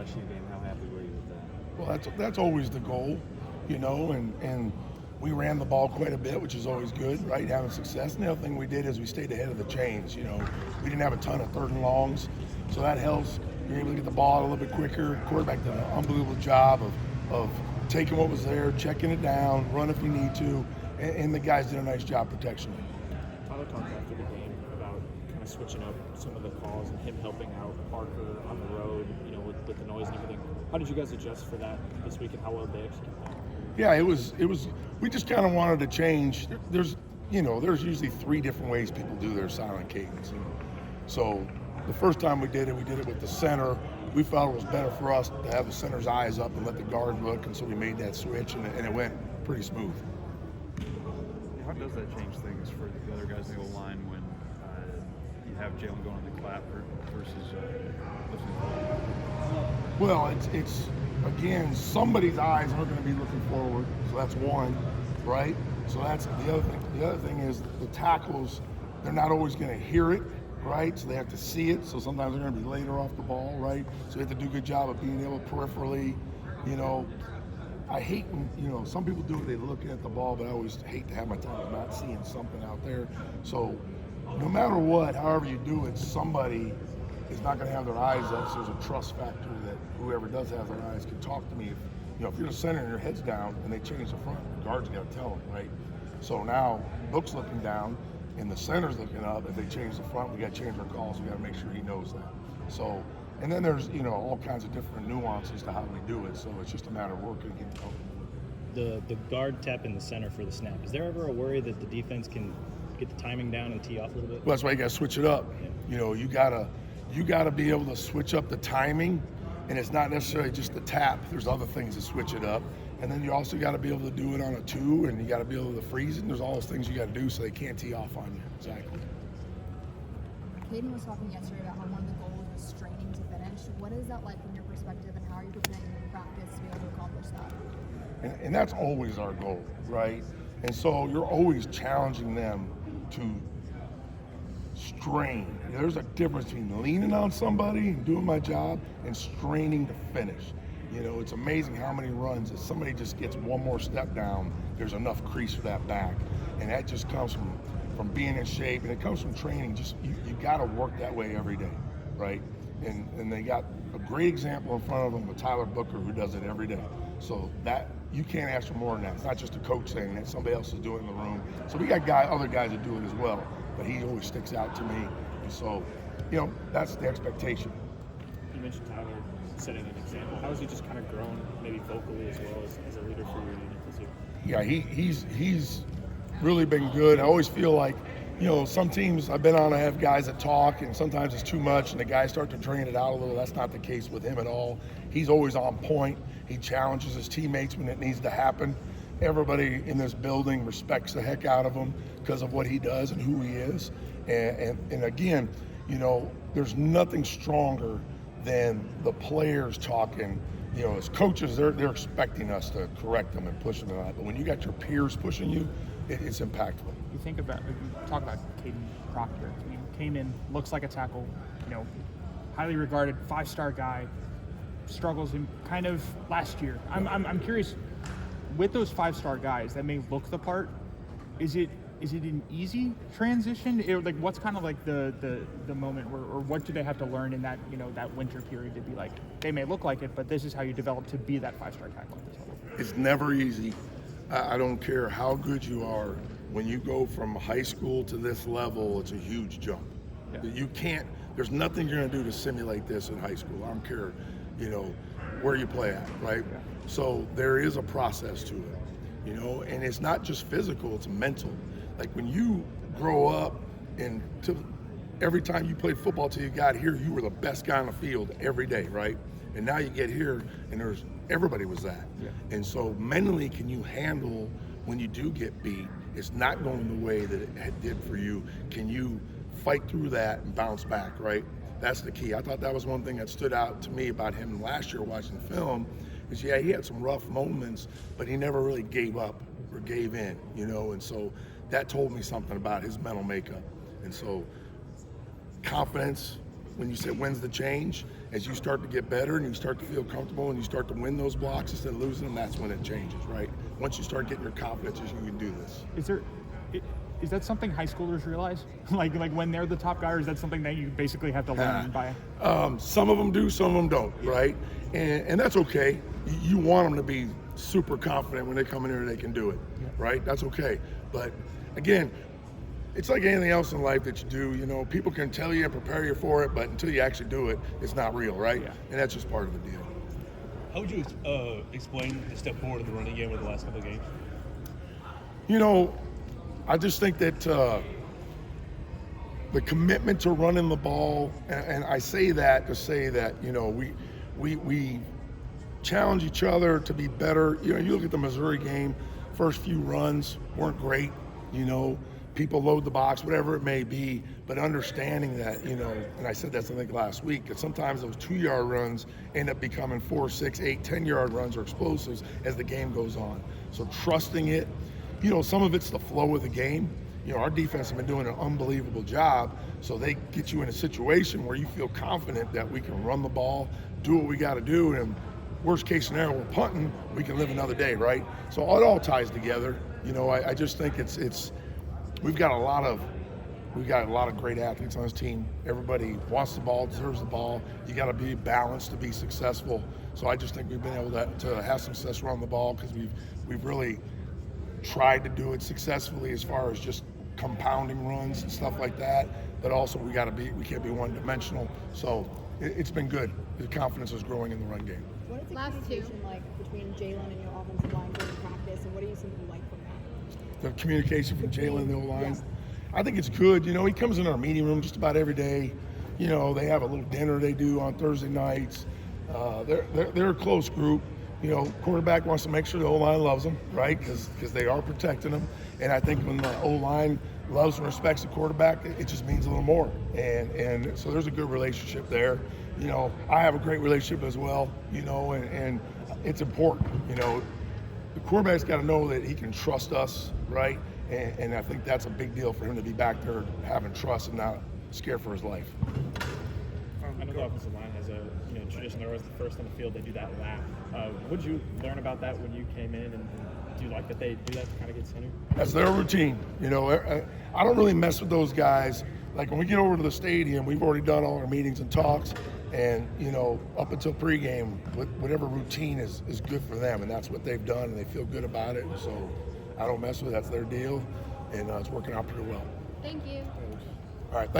finish your game. How happy were you with that? Well, that's always the goal, and we ran the ball quite a bit, which is always good, right? Having success. And the other thing we did is we stayed ahead of the chains. We didn't have a ton of third and longs, so that helps. You're able to get the ball a little bit quicker. Quarterback did an unbelievable job of taking what was there, checking it down, run if you need to, and the guys did a nice job protecting it. Tyler talked after the game about kind of switching up some of the calls and him helping out Parker on the road, with the noise and everything. How did you guys adjust for that this week, and how well did they execute that? Yeah, it was. We just kind of wanted to change. There's usually 3 different ways people do their silent cadence. And so the first time we did it with the center. We felt it was better for us to have the center's eyes up and let the guard look, and so we made that switch, and it went pretty smooth. How does that change things for the other guys in the O-line when you have Jalen going on the clap versus listening? Well, it's again, somebody's eyes are going to be looking forward, so that's one, right? So that's the other thing. The other thing is the tackles, they're not always going to hear it, right? So they have to see it, so sometimes they're going to be later off the ball, right? So we have to do a good job of being able to peripherally, I hate when, some people do it, they look at the ball, but I always hate to have my tackle not seeing something out there. So no matter what, however you do it, somebody is not going to have their eyes up, so there's a trust factor that whoever does have their eyes can talk to me. If you're the center and your head's down and they change the front, the guard's got to tell them, right? So now Book's looking down and the center's looking up. If they change the front, we got to change our calls. We got to make sure he knows that. So, and then there's all kinds of different nuances to how we do it. So it's just a matter of working against the guard tap in the center for the snap. Is there ever a worry that the defense can get the timing down and tee off a little bit? Well, that's why you got to switch it up. Yeah. You gotta be able to switch up the timing, and it's not necessarily just the tap. There's other things to switch it up, and then you also got to be able to do it on a 2, and you got to be able to freeze it. And there's all those things you got to do so they can't tee off on you. Exactly. Caden was talking yesterday about how one of the goals was straining to finish. What is that like from your perspective, and how are you preparing in practice to be able to accomplish that? And that's always our goal, right? And so you're always challenging them to strain. There's a difference between leaning on somebody and doing my job and straining to finish. It's amazing how many runs, if somebody just gets one more step down, there's enough crease for that back. And that just comes from being in shape, and it comes from training. Just you got to work that way every day, right? And they got a great example in front of them with Tyler Booker, who does it every day. So that you can't ask for more than that. It's not just a coach saying that, somebody else is doing it in the room. So we got other guys that do it as well, but he always sticks out to me. And so, that's the expectation. You mentioned Tyler setting an example. How has he just kind of grown, maybe vocally as well as a leader for your unit this year? Yeah, he's really been good. I always feel like, some teams I've been on, I have guys that talk, and sometimes it's too much, and the guys start to drain it out a little. That's not the case with him at all. He's always on point. He challenges his teammates when it needs to happen. Everybody in this building respects the heck out of him because of what he does and who he is. And again, there's nothing stronger than the players talking. As coaches, they're expecting us to correct them and push them out. But when you got your peers pushing you, it's impactful. You talk about Caden Proctor. Came in, looks like a tackle, highly regarded, 5-star guy, struggles in kind of last year. I'm curious, with those 5-star guys that may look the part, is it an easy transition? What's kind of like the moment or what do they have to learn in that that winter period to be like, they may look like it, but this is how you develop to be that 5-star tackle at this level? It's never easy. I don't care how good you are. When you go from high school to this level, it's a huge jump. Yeah. There's nothing you're going to do to simulate this in high school. I don't care, where you play at, right? Yeah. So there is a process to it, and it's not just physical, it's mental. Like when you grow up and every time you played football till you got here, you were the best guy on the field every day, right? And now you get here and everybody was that. Yeah. And so mentally, can you handle when you do get beat? It's not going the way that it did for you. Can you fight through that and bounce back, right? That's the key. I thought that was one thing that stood out to me about him last year watching the film is, he had some rough moments, but he never really gave up or gave in, and so that told me something about his mental makeup. And so confidence, when you said when's the change, as you start to get better and you start to feel comfortable and you start to win those blocks instead of losing them, that's when it changes, right? Once you start getting your confidence, you can do this. Is that something high schoolers realize? like when they're the top guy, or is that something that you basically have to learn by? Some of them do, some of them don't, right? And that's okay. You want them to be super confident when they come in here they can do it, right? That's okay. But again, it's like anything else in life that you do, you know, people can tell you and prepare you for it, but until you actually do it, it's not real, right? Yeah. And that's just part of the deal. How would you explain the step forward in the running game over the last couple of games? You know, I just think that the commitment to running the ball, and I say that to say that, you know, we challenge each other to be better. You know, you look at the Missouri game, first few runs weren't great, you know, people load the box, whatever it may be, but understanding that, you know, and I said that I think last week, that sometimes those 2-yard runs end up becoming 4, 6, 8, 10-yard runs or explosives as the game goes on. So trusting it, you know, some of it's the flow of the game. You know, our defense has been doing an unbelievable job, so they get you in a situation where you feel confident that we can run the ball, do what we got to do, and worst case scenario, we're punting, we can live another day, right? So it all ties together. You know, I just think it's we've got a lot of great athletes on this team. Everybody wants the ball, deserves the ball. You got to be balanced to be successful. So I just think we've been able to have some success running the ball because we've really tried to do it successfully as far as just compounding runs and stuff like that. But also we can't be one-dimensional. So it's been good. The confidence is growing in the run game. What is the Last communication like between Jalen and your offensive line during practice, and what do you think you like from that? The communication from Jalen and the O-line. Yeah. I think it's good. You know, he comes in our meeting room just about every day. You know, they have a little dinner they do on Thursday nights. They're a close group. You know, quarterback wants to make sure the O-line loves them, right? Because they are protecting them. And I think when the O-line loves and respects the quarterback, it just means a little more. And so there's a good relationship there. You know, I have a great relationship as well, you know, and it's important. You know, the quarterback's got to know that he can trust us, right? And I think that's a big deal for him to be back there having trust and not scared for his life. I know the offensive line has a tradition. They're always the first on the field. They do that lap. What did you learn about that when you came in, and do you like that they do that to kind of get centered? That's their routine. You know, I don't really mess with those guys. Like when we get over to the stadium, we've already done all our meetings and talks, and you know, up until pregame, whatever routine is good for them, and that's what they've done, and they feel good about it. So I don't mess with it. That's their deal, and it's working out pretty well. Thank you. All right.